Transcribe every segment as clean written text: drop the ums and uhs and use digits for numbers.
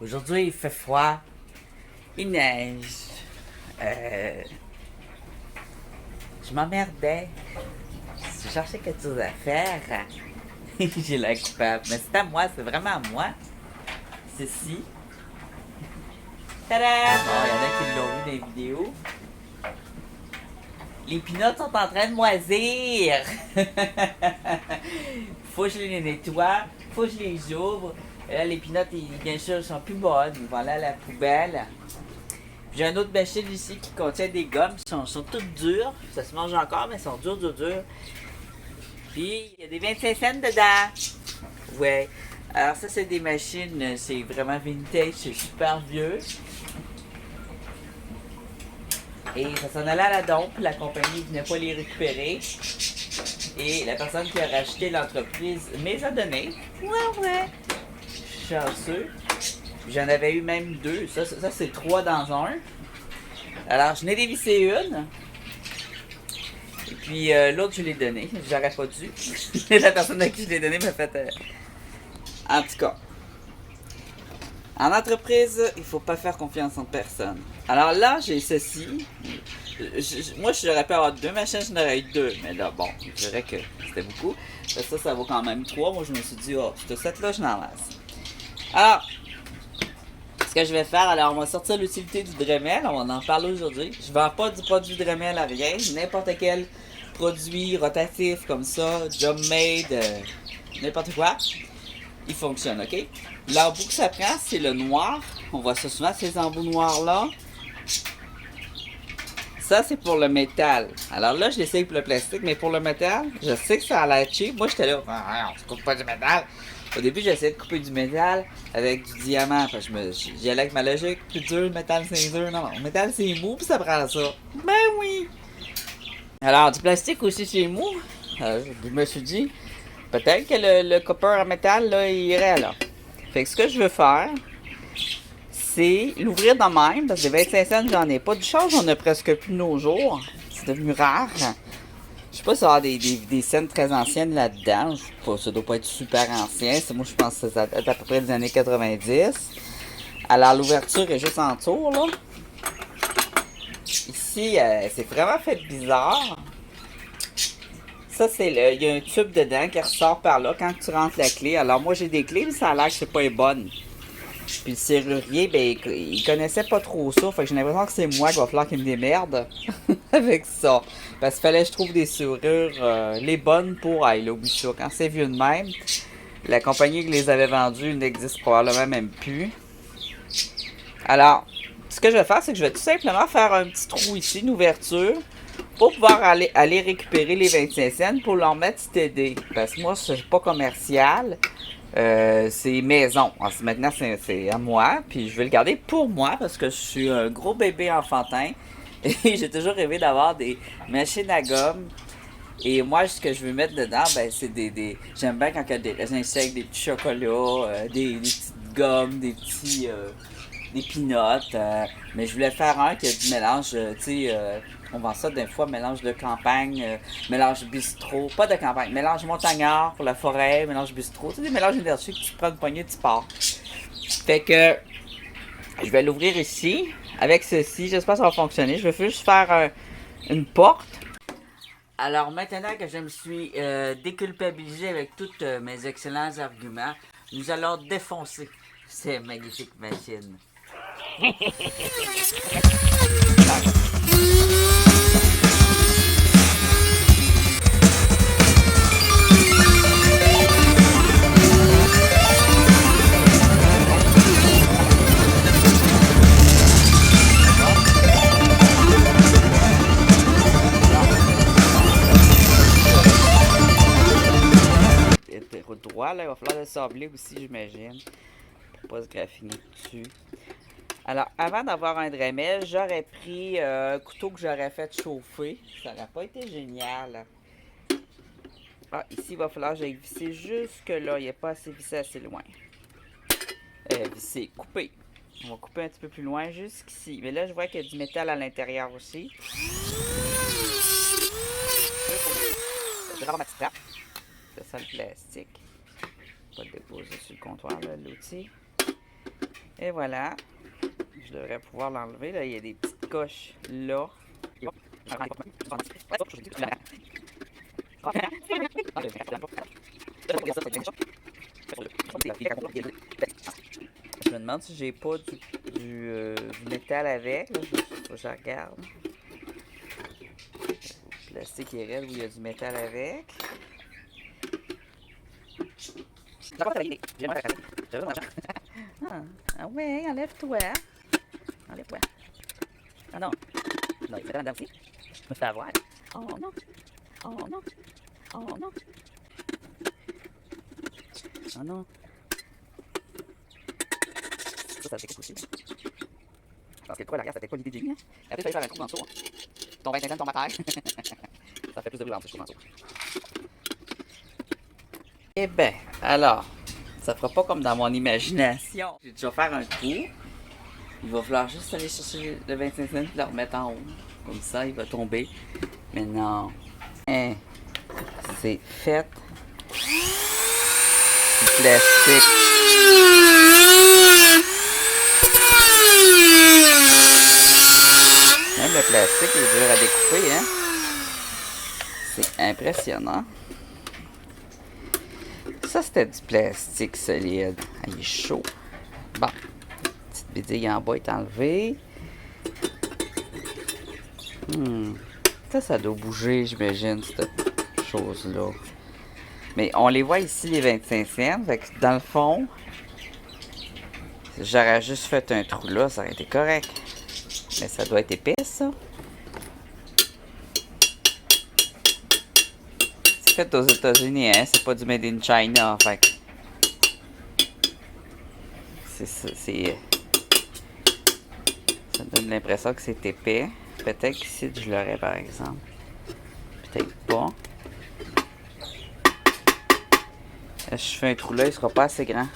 Aujourd'hui, il fait froid, il neige. Euh, je m'emmerdais. Je cherchais quelque chose à faire. J'ai la coupable. Mais c'est à moi, c'est vraiment à moi. Ceci. Tada! Bon, il y en a qui l'ont vu dans les vidéos. Les pinottes sont en train de moisir. Faut que je les nettoie. Faut que je les ouvre. Et là, les pinottes, bien sûr, sont plus bonnes. Ils vont aller à la poubelle. J'ai un autre machine ici qui contient des gommes. Sont toutes dures. Ça se mange encore, mais elles sont dures. Puis, il y a des 25 cents dedans. Ouais. Alors ça, c'est des machines, c'est vraiment vintage, c'est super vieux. Et ça s'en allait à la dompe, la compagnie ne venait pas les récupérer. Et la personne qui a racheté l'entreprise me les a donnés. Ouais. Chanceux. J'en avais eu même deux. Ça c'est trois dans un. Alors, je n'ai dévissé une. Et puis, l'autre, je l'ai donné. J'aurais pas dû. La personne à qui je l'ai donné m'a fait... En tout cas. En entreprise, il faut pas faire confiance en personne. Alors là, j'ai ceci. Moi, j'aurais pu avoir deux machines, j'en aurais eu deux. Mais là, bon, je dirais que c'était beaucoup. Ça vaut quand même trois. Moi, je me suis dit, oh, ce set-là, je n'en laisse. Alors, ce que je vais faire, alors, on va sortir l'utilité du Dremel. On va en parler aujourd'hui. Je vends pas du produit Dremel à rien. N'importe quel produit rotatif comme ça, job made, n'importe quoi. Il fonctionne, ok? L'embout que ça prend, c'est le noir. On voit ça souvent, ces embouts noirs-là. Ça, c'est pour le métal. Alors là, je l'essaye pour le plastique, mais pour le métal, je sais que ça a l'air cheap. Moi, j'étais là, on se coupe pas du métal. Au début, j'essayais de couper du métal avec du diamant. J'y allais avec ma logique. Plus dur, le métal, c'est dur. Non, le métal, c'est mou, puis ça prend ça. Ben oui! Alors, du plastique aussi, c'est mou. Je me suis dit, peut-être que le copper en métal, là, il irait là. Fait que ce que je veux faire, c'est l'ouvrir de même, parce que des 25 cents, j'en ai pas. Du change, on a presque plus de nos jours. C'est devenu rare. Je sais pas si ça va des scènes très anciennes là-dedans. Je sais pas, ça doit pas être super ancien. Moi, je pense que ça date à peu près des années 90. Alors, l'ouverture est juste en tour, là. Ici, c'est vraiment fait bizarre. Ça, il y a un tube dedans qui ressort par là quand tu rentres la clé. Alors, moi, j'ai des clés, mais ça a l'air que c'est pas les bonnes. Puis le serrurier, ben, il connaissait pas trop ça. Fait que j'ai l'impression que c'est moi qu'il va falloir qu'il me démerde avec ça. Parce qu'il fallait que je trouve des serrures les bonnes pour aller au bout de ça. Quand c'est vieux de même, la compagnie qui les avait vendues n'existe probablement même plus. Alors, ce que je vais faire, c'est que je vais tout simplement faire un petit trou ici, une ouverture, pour pouvoir aller récupérer les 25 cents pour leur mettre TD. Parce que moi, c'est pas commercial. C'est maison. Alors, maintenant, c'est à moi. Puis je vais le garder pour moi parce que je suis un gros bébé enfantin. Et j'ai toujours rêvé d'avoir des machines à gomme. Et moi, ce que je veux mettre dedans, ben, c'est j'aime bien quand il y a des raisins secs, des petits chocolats, des petites gommes, des peanuts. Mais je voulais faire un qui a du mélange, tu sais, on vend ça des fois, mélange de campagne, mélange bistrot, pas de campagne, mélange montagnard pour la forêt, mélange bistrot, tu sais, des mélanges énergiques, tu prends une poignée, tu pars. Fait que je vais l'ouvrir ici, avec ceci, j'espère que ça va fonctionner. Je vais juste faire une porte. Alors maintenant que je me suis déculpabilisé avec tous mes excellents arguments, nous allons défoncer ces magnifiques machines. Route droit, là, il va falloir le sabler aussi, j'imagine, pour pas se graffiner dessus. Alors, avant d'avoir un Dremel, j'aurais pris un couteau que j'aurais fait chauffer. Ça n'aurait pas été génial. Ah, ici, il va falloir que j'aille visser jusque là. Il n'est pas assez vissé assez loin. Visser, couper. On va couper un petit peu plus loin, jusqu'ici. Mais là, je vois qu'il y a du métal à l'intérieur aussi. Je vais avoir ma petite trappe. C'est ça le plastique. Pas le déposer sur le comptoir, l'outil. Et voilà. Je devrais pouvoir l'enlever. Là, il y a des petites coches là. Je me demande si j'ai pas du métal avec. Là, je regarde. Le plastique est raide où il y a du métal avec. Ah ouais, enlève-toi. Enlève-toi. Ah non. Non, il fait là-dedans aussi. Je me fais avoir. Oh non. Oh non. Oh non. Oh non. Ça s'écoute aussi. Je pense que quoi, la regarde, ça fait pas l'idée de génie. Après, il fallait faire un trou en dessous. Ton 25 cents tombe à terre. Ça fait plus de bruit en dessous, je trouve, en dessous. Eh ben, alors, ça fera pas comme dans mon imagination. J'ai déjà faire un trou. Il va falloir juste aller chercher le 25 cents et le remettre en haut. Comme ça, il va tomber. Mais non. Hein, c'est fait du plastique. Même le plastique est dur à découper, hein? C'est impressionnant. Ça, c'était du plastique solide. Ah, il est chaud. Bon. Petite bédille en bas est enlevée. Ça doit bouger, j'imagine, cette chose-là. Mais on les voit ici, les 25 cents. Fait que dans le fond, si j'aurais juste fait un trou là, ça aurait été correct. Mais ça doit être épais, ça. C'est fait aux États-Unis, hein? C'est pas du Made in China, fait que ça donne l'impression que c'est épais. Peut-être qu'ici, je l'aurais, par exemple. Peut-être pas. Si je fais un trou là, il sera pas assez grand.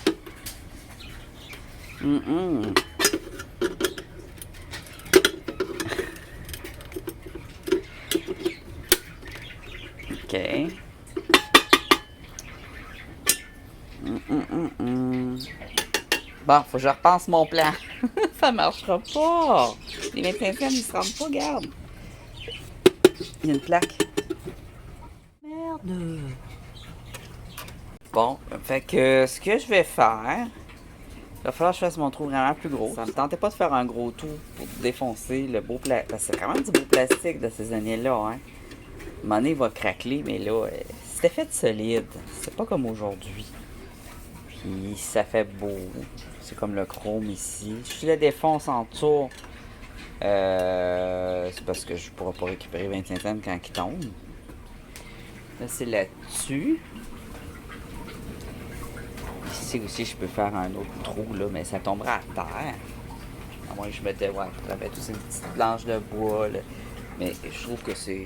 OK. Bon, faut que je repense mon plan. Ça marchera pas. Les 25 cents, ils se rendent pas, garde. Il y a une plaque. Merde. Bon, fait que ce que je vais faire, il va falloir que je fasse mon trou vraiment plus gros. Ça me tentait pas de faire un gros trou pour défoncer le beau plastique. Parce que c'est vraiment du beau plastique de ces années-là, hein. À un moment donné, il va craquer, mais là, c'était fait de solide. C'est pas comme aujourd'hui. Puis ça fait beau. C'est comme le chrome ici. Si je le défonce en dessous, c'est parce que je pourrais pas récupérer 25 cents quand il tombe. Là, c'est là-dessus. Ici aussi, je peux faire un autre trou, là, mais ça tombera à terre. À moins que je mettais, je travaille tous ces petites planches de bois, là. Mais je trouve que c'est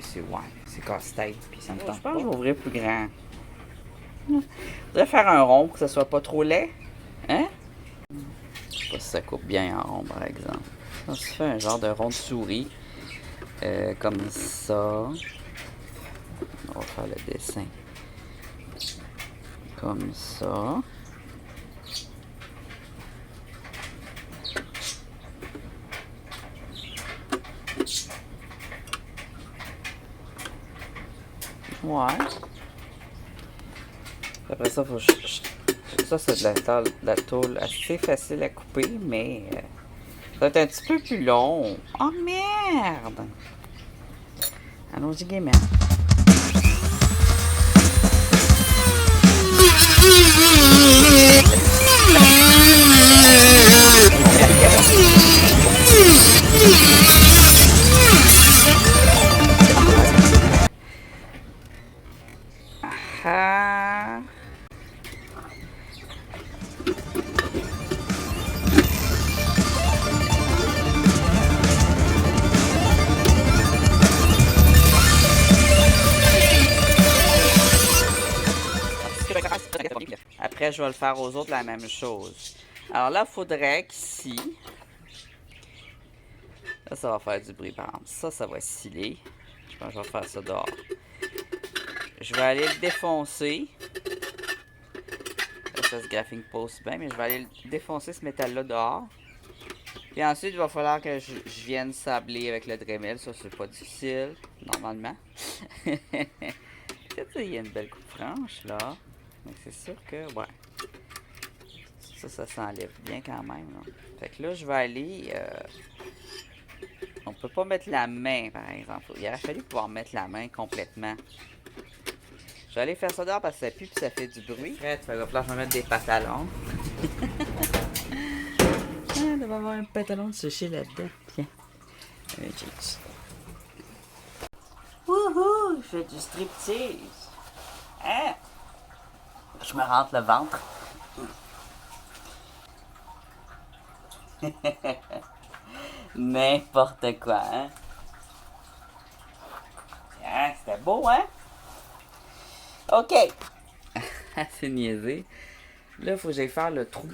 casse-tête, puis ça me tente. Je pense que je vais ouvrir plus grand. Je voudrais faire un rond pour que ça soit pas trop laid. Hein? Je sais pas si ça coupe bien en rond, par exemple. On se fait un genre de rond de souris. Comme ça. On va faire le dessin. Comme ça. Ouais. Après ça, faut que ça, c'est de la tôle assez facile à couper, mais ça va être un petit peu plus long. Oh merde! Allons-y, gaiement. Ah! Après, je vais le faire aux autres la même chose. Alors là, il faudrait qu'ici... Là, ça va faire du bruit, par exemple. Ça va sciller. Je pense que je vais faire ça dehors. Je vais aller le défoncer. ça se graphing pose bien, mais je vais aller défoncer ce métal-là dehors. Puis ensuite, il va falloir que je vienne sabler avec le Dremel. Ça, c'est pas difficile, normalement. Il y a une belle coupe franche, là. Mais c'est sûr que, ouais. Ça s'enlève bien quand même, là. Fait que là, je vais aller... On peut pas mettre la main, par exemple. Il aurait fallu pouvoir mettre la main complètement. Je vais aller faire ça dehors parce que ça pue et ça fait du bruit. Prête, il va falloir que je me mette des pantalons. Il va avoir un pantalon de sécher là-dedans. Tiens. Un jeans. Wouhou! Je fais du striptease. Hein? Je me rentre le ventre. N'importe quoi, hein? Tiens, c'était beau, hein? OK. C'est niaisé. Là, il faut que j'aille faire le trou.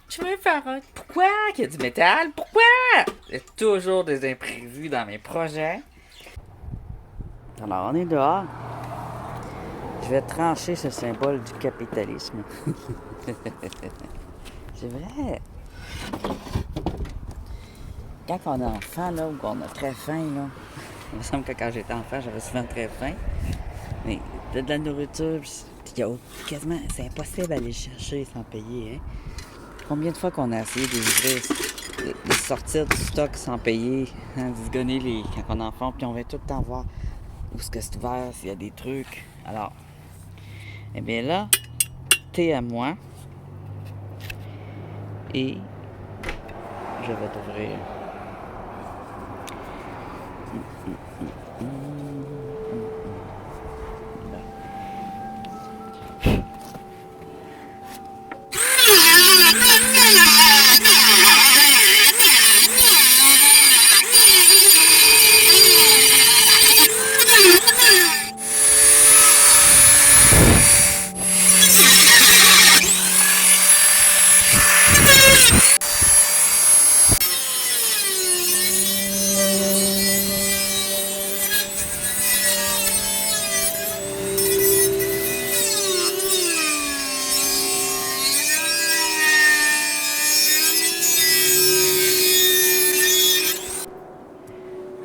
Je veux faire un... Pourquoi qu'il y a du métal? Pourquoi? Il y a toujours des imprévus dans mes projets. Alors, on est dehors. Je vais trancher ce symbole du capitalisme. C'est vrai. Quand on est enfant, là, ou qu'on a très faim, là, il me semble que quand j'étais enfant, j'avais souvent très faim. Mais t'as de la nourriture, puis quasiment, c'est impossible d'aller chercher sans payer, hein. Combien de fois qu'on a essayé de sortir du stock sans payer, hein, de se gonner quand on est enfant, puis on va tout le temps voir où est-ce que c'est ouvert, s'il y a des trucs. Alors, eh bien là, t'es à moi, et je vais t'ouvrir.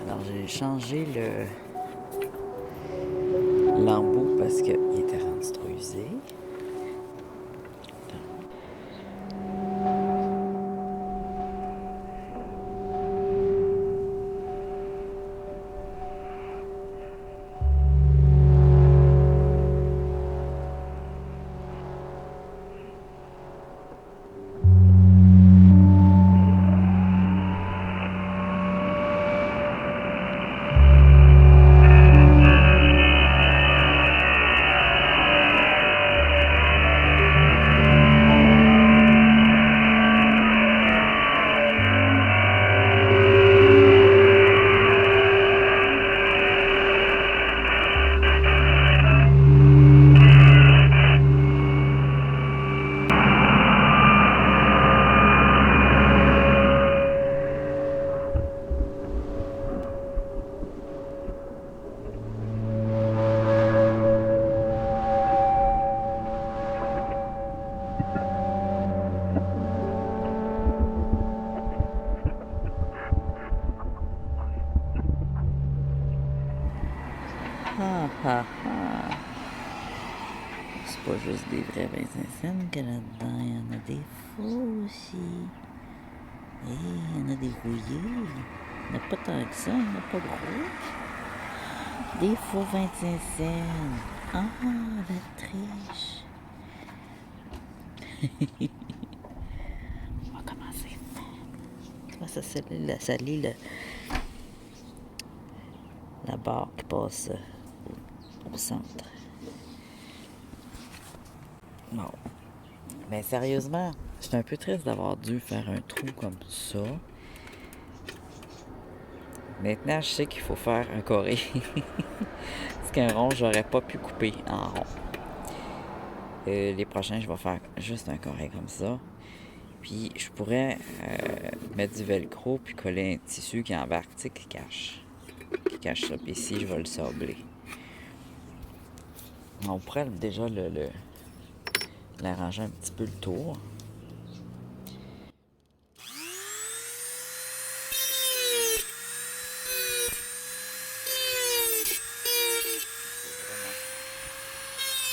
Alors j'ai changé l'embout parce qu'il était rendu trop usé. Ah, ah, ah. C'est pas juste des vrais Vincent que là-dedans, il y en a des faux aussi. Et il y en a des rouillés. Il n'y en a pas tant que ça, il n'y en a pas gros. Des faux 25 cents. Ah, la triche. On va commencer. Tu vois, ça salit la barre qui passe au centre. Bon. Mais sérieusement, je suis un peu triste d'avoir dû faire un trou comme ça. Maintenant, je sais qu'il faut faire un carré. Parce qu'un rond, j'aurais pas pu couper en rond. Les prochains, je vais faire juste un carré comme ça. Puis, je pourrais mettre du velcro puis coller un tissu qui embarque, tu sais, qui cache ça. Puis ici, je vais le sabler. On pourrait déjà l'arranger un petit peu le tour.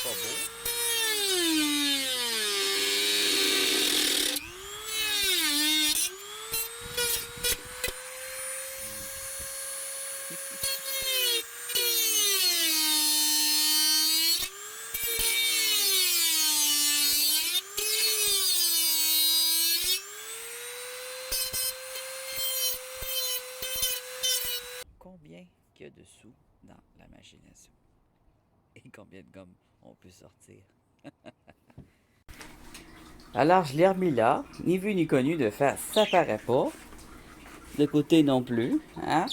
Pas beau. Combien qu'il y a de sous dans la machine à sous? Et combien de gomme on peut sortir? Alors, je l'ai remis là, ni vu ni connu de faire, ça paraît pas. De côté non plus, hein?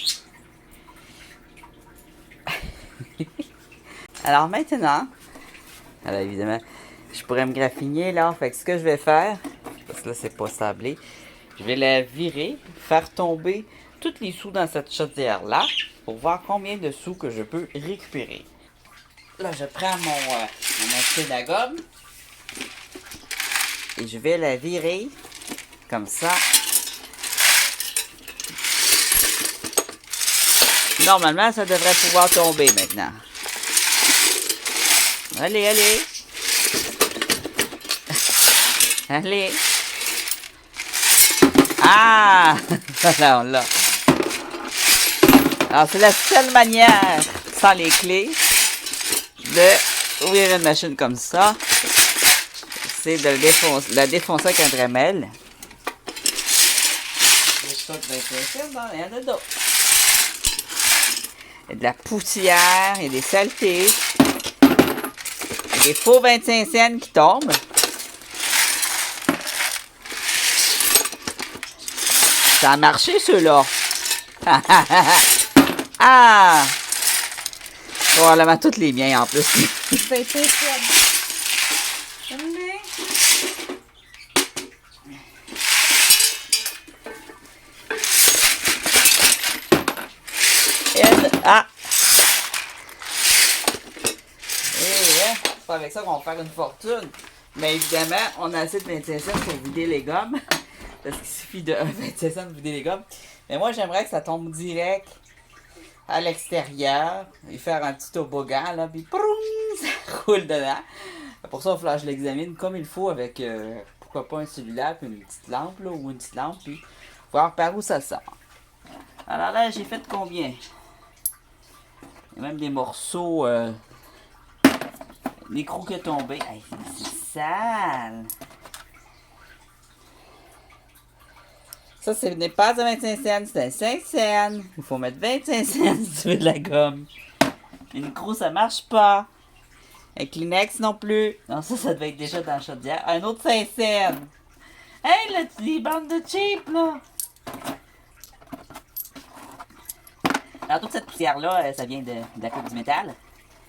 Alors maintenant, alors évidemment, je pourrais me graffiner là, fait que ce que je vais faire, parce que là c'est pas sablé, je vais la virer, faire tomber tous les sous dans cette chaudière là, pour voir combien de sous que je peux récupérer. Là, je prends mon acier à gomme et je vais la virer comme ça. Normalement, ça devrait pouvoir tomber maintenant. Allez, allez. Allez. Ah! Voilà, on l'a. Alors, c'est la seule manière, sans les clés, de ouvrir une machine comme ça. C'est de la défoncer avec un Dremel. Il y en a d'autres. Il y a de la poussière, il y a des saletés. Il y a des faux 25 cents qui tombent. Ça a marché, ceux-là. Ah! Probablement tous les miens, en plus. 25 cents. Ah! C'est pas avec ça qu'on va faire une fortune. Mais évidemment, on a assez de 25 cents pour vider les gommes. Parce qu'il suffit de 25 cents pour vider les gommes. Mais moi, j'aimerais que ça tombe direct à l'extérieur. Et faire un petit toboggan, là. Puis, proum, ça roule dedans. Pour ça, il va falloir que je l'examine comme il faut avec, pourquoi pas un cellulaire, puis une petite lampe, là, ou une petite lampe, puis voir par où ça sort. Alors là, j'ai fait combien? Il y a même des morceaux, des croquets tombés. Hey, c'est sale! Ça, ce n'est pas à 25 cents, c'est à 5 cents. Il faut mettre 25 cents si tu veux de la gomme. Une croix, ça marche pas. Un Kleenex non plus. Non, ça devait être déjà dans la chaudière. Un autre 5 cents. Hey, là, les bandes de cheap, là. Alors, toute cette poussière-là, ça vient de la coupe du métal.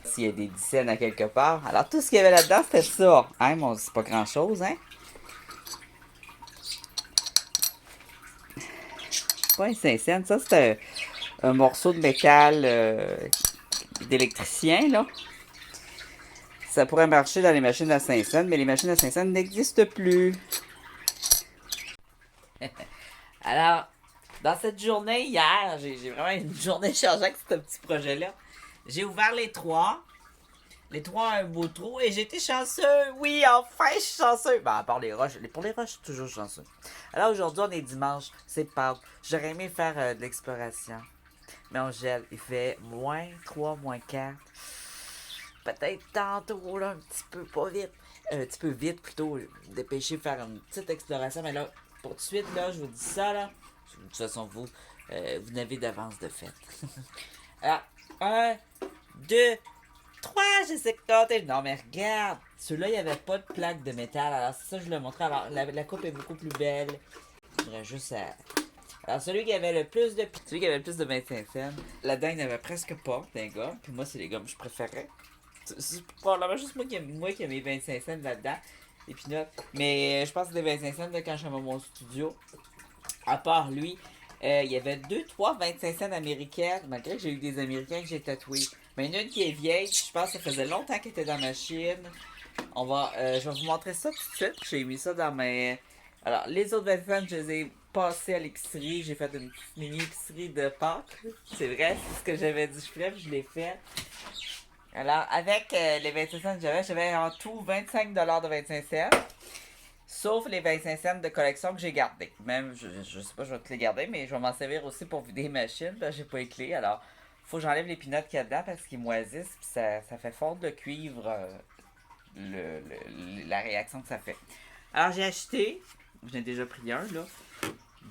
S'il y a des dizaines à quelque part. Alors, tout ce qu'il y avait là-dedans, c'était ça. Hein, bon, c'est pas grand-chose, hein. Pas un 5 cents. Ça, c'est un morceau de métal d'électricien, là. Ça pourrait marcher dans les machines à 5 cents, mais les machines à 5 cents n'existent plus. Alors, dans cette journée, hier, j'ai vraiment une journée chargée avec ce petit projet-là. J'ai ouvert les trois. Les trois ont un beau trou et j'ai été chanceux. Oui, enfin, je suis chanceux. Ben, à part les roches. Pour les roches, je suis toujours chanceux. Alors, aujourd'hui, on est dimanche. C'est Pâques. J'aurais aimé faire de l'exploration. Mais on gèle. Il fait -3, -4. Peut-être tantôt, là, un petit peu, pas vite. Un petit peu vite, plutôt. Dépêcher de faire une petite exploration. Mais là, pour tout de suite, là, je vous dis ça, là. De toute façon, vous n'avez d'avance de fait. Alors, 1, 2, 3, j'essaie de compter. Non, mais regarde. Celui-là, il n'y avait pas de plaque de métal. Alors, c'est ça que je voulais montrer. Alors, la coupe est beaucoup plus belle. Je voudrais juste à... Alors, celui qui avait le plus de 25 cents, là-dedans, il n'y avait presque pas d'un gomme. Puis moi, c'est les gommes que je préférais. C'est probablement juste moi qui ai mes 25 cents là-dedans. Et puis là, mais je pense que c'est des 25 cents là, quand je suis dans mon studio. À part lui, il y avait 2-3 25 cents américaines, malgré que j'ai eu des américains que j'ai tatoués. Mais une qui est vieille, je pense que ça faisait longtemps qu'elle était dans ma Chine. Je vais vous montrer ça tout de suite. J'ai mis ça dans mes... Alors, les autres 20 cents, je les ai passés à l'épicerie. J'ai fait une petite mini-épicerie de pâtes. C'est vrai, c'est ce que j'avais dit je ferais, puis je l'ai fait. Alors, avec les 25 cents que j'avais en tout 25$ de 25 cents. Sauf les 25 cents de collection que j'ai gardés. Même, je sais pas, je vais te les garder, mais je vais m'en servir aussi pour vider les machines, parce que j'ai pas les clés. Alors, faut que j'enlève les pinottes qu'il y a dedans parce qu'ils moisissent, puis ça fait fondre le cuivre, la réaction que ça fait. Alors, j'ai acheté, j'en ai déjà pris un, là,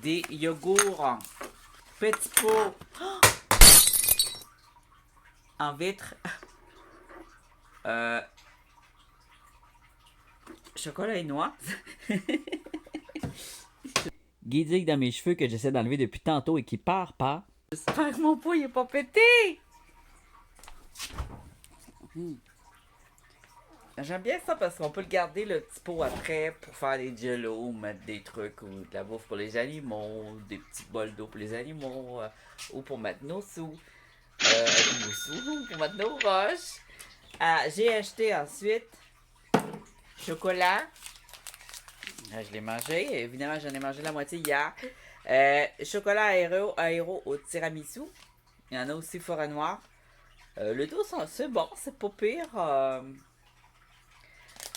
des yogourts petits pots en vitre. Chocolat et noix. Guidique dans mes cheveux que j'essaie d'enlever depuis tantôt et qui part pas. J'espère que mon pot il est pas pété. J'aime bien ça parce qu'on peut le garder le petit pot après pour faire des jellos, mettre des trucs ou de la bouffe pour les animaux, des petits bols d'eau pour les animaux, ou pour mettre nos sous. Pour mettre nos roches. J'ai acheté ensuite chocolat. Je l'ai mangé. Évidemment, j'en ai mangé la moitié hier. Chocolat aéro au tiramisu. Il y en a aussi forêt noire. Le dos, c'est bon, c'est pas pire.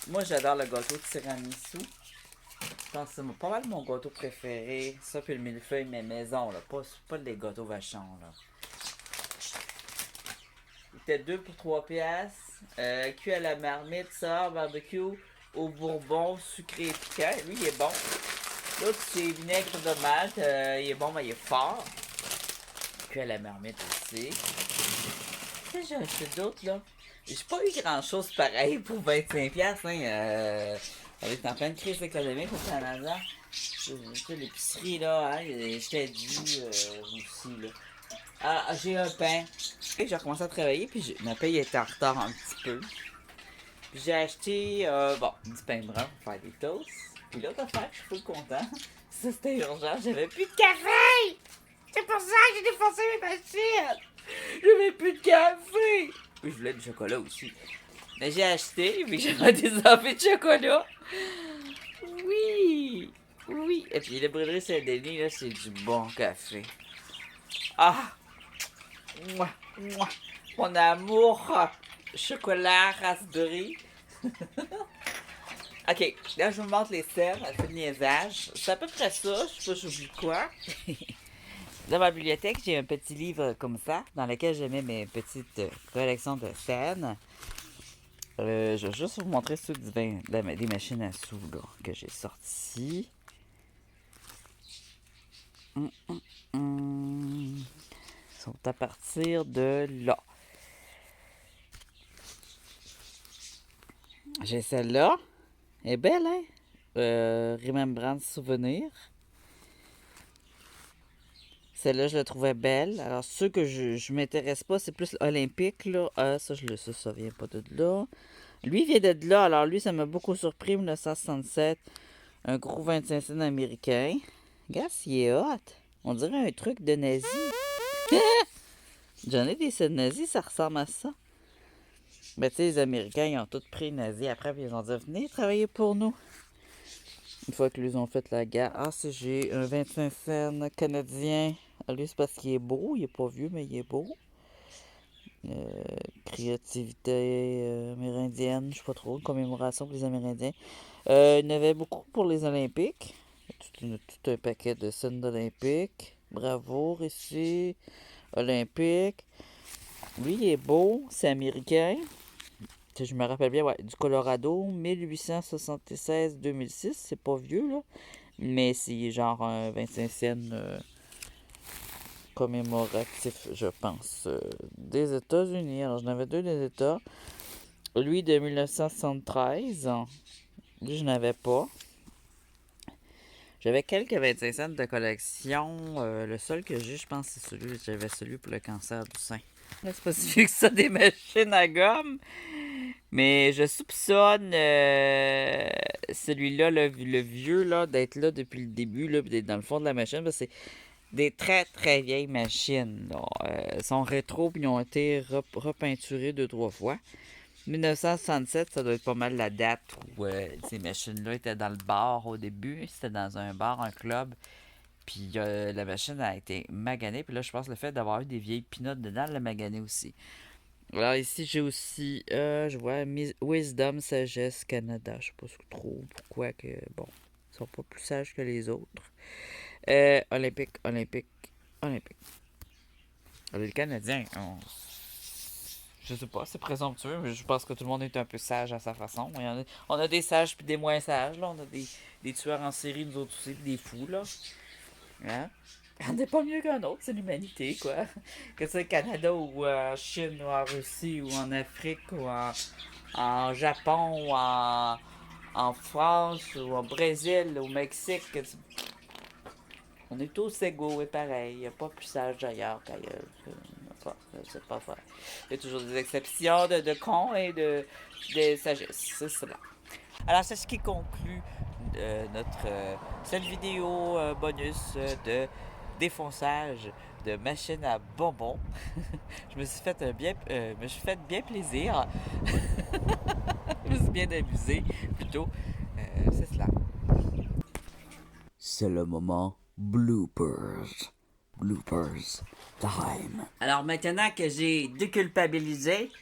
Moi, j'adore le gâteau de tiramisu. Je pense que c'est pas mal mon gâteau préféré. Ça, puis le millefeuille, mais maison, là. Pas les gâteaux vachons, là. Il était 2 pour 3 piastres. Cuit à la marmite, ça, barbecue au bourbon, sucré et piquant. Lui, il est bon. L'autre, c'est vinaigre de tomate. Il est bon, mais il est fort. Cuit à la marmite aussi. Qu'est-ce que j'ai acheté d'autres, là? J'ai pas eu grand-chose pareil pour 25$, hein. On est en pleine crise économique au Canada. L'épicerie, là, hein, j'étais dû aussi, là. J'ai un pain. Et j'ai recommencé à travailler, puis ma paye était en retard un petit peu. Puis j'ai acheté, du pain brun pour faire des toasts. Puis l'autre affaire, je suis full content. Ça, c'était urgent, j'avais plus de café! C'est pour ça que j'ai défoncé mes machines! J'avais plus de café! Puis je voulais du chocolat aussi. Mais j'ai acheté, puis j'avais des envies de chocolat. Oui! Oui! Et puis le brûlerie Saint-Denis, là, c'est du bon café. Ah! Mouah! Mouah! Mon amour! Chocolat, raspberry. Ok, là je vous montre les sels, un peu de niaisage. C'est à peu près ça, je sais pas, j'oublie quoi. Dans ma bibliothèque, j'ai un petit livre comme ça, dans lequel je mets mes petites collections de scènes. Je vais juste vous montrer ceux des machines à sous là, que j'ai sortis. Ils sont à partir de là. J'ai celle-là. Elle est belle, hein? Remembrance Souvenir. Celle-là, je la trouvais belle. Alors, ceux que je m'intéresse pas, c'est plus olympique, là. Ça vient pas de là. Lui, il vient de là. Alors, lui, ça m'a beaucoup surpris. 1967. Un gros 25 cents américain. Regarde, il est hot. On dirait un truc de nazi. J'en ai des scènes nazis, ça ressemble à ça. Ben, tu sais, les Américains, ils ont tous pris les nazis après, puis ils ont dit, venez travailler pour nous. Une fois qu'ils ont fait la guerre. J'ai un 25 cents canadien. Lui, c'est parce qu'il est beau. Il est pas vieux, mais il est beau. Créativité amérindienne, je sais pas trop. Commémoration pour les Amérindiens. Il y en avait beaucoup pour les Olympiques. Tout un paquet de scènes d'Olympiques. Bravo, ici. Olympique. Lui, il est beau. C'est américain. Je me rappelle bien, ouais, du Colorado, 1876-2006. C'est pas vieux, là. Mais c'est genre un 25 cents commémoratif, je pense, des États-Unis. Alors, j'en avais deux des États. Lui, de 1973. Lui, je n'avais pas. J'avais quelques 25 cents de collection. Le seul que j'ai, je pense, c'est celui. J'avais celui pour le cancer du sein. Là, c'est pas si vieux que ça, des machines à gomme. Mais je soupçonne celui-là, le vieux, là, d'être là depuis le début, là, d'être dans le fond de la machine, parce que c'est des très très vieilles machines. Là. Sont rétro, puis ils ont été repeinturés 2-3 fois. 1967, ça doit être pas mal la date où ces machines-là étaient dans le bar au début. C'était dans un bar, un club. Puis la machine a été maganée. Puis là, je pense que le fait d'avoir eu des vieilles pinottes dedans l'a magané aussi. Alors ici, j'ai aussi, je vois Wisdom Sagesse Canada. Je sais pas trop pourquoi que, bon, ils sont pas plus sages que les autres. Olympique, Olympique, Olympique. Les Canadiens, je sais pas, c'est présomptueux, mais je pense que tout le monde est un peu sage à sa façon. On a des sages puis des moins sages, là. On a des tueurs en série, nous autres aussi, des fous, là. Hein? On n'est pas mieux qu'un autre, c'est l'humanité, quoi. Que ce soit au Canada ou en Chine ou en Russie ou en Afrique ou en Japon ou en France ou au Brésil, au Mexique. On est tous égaux et pareil. Il n'y a pas plus sage d'ailleurs qu'ailleurs. C'est pas vrai. Il y a toujours des exceptions de cons et de sagesse. C'est cela. Alors, c'est ce qui conclut cette vidéo bonus de défonçage de machine à bonbons. Je me suis fait bien plaisir. Je me suis bien amusé, plutôt. C'est cela. C'est le moment bloopers. Bloopers time. Alors maintenant que j'ai déculpabilisé,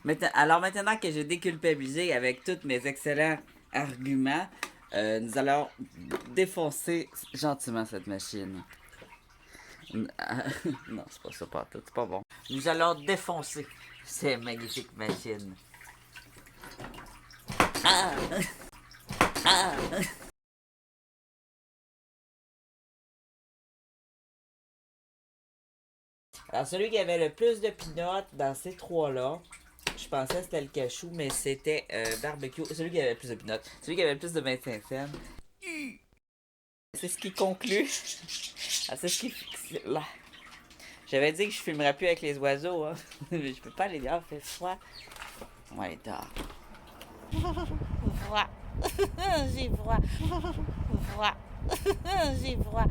maintenant que j'ai déculpabilisé avec tous mes excellents arguments, nous allons défoncer gentiment cette machine. Non, c'est pas ça, pas tout, c'est pas bon. Nous allons défoncer ces magnifiques machines. Ah! Ah! Alors, celui qui avait le plus de pinottes dans ces trois-là, je pensais que c'était le cachou, mais c'était barbecue. Celui qui avait le plus de pinottes. Celui qui avait le plus de 25 cents. C'est ce qui conclut. Ah, c'est ce qui. Là. J'avais dit que je filmerais plus avec les oiseaux, hein. Mais je peux pas les dire, il fait froid. Ouais, dehors. Froid. J'ai froid. Froid. J'ai froid.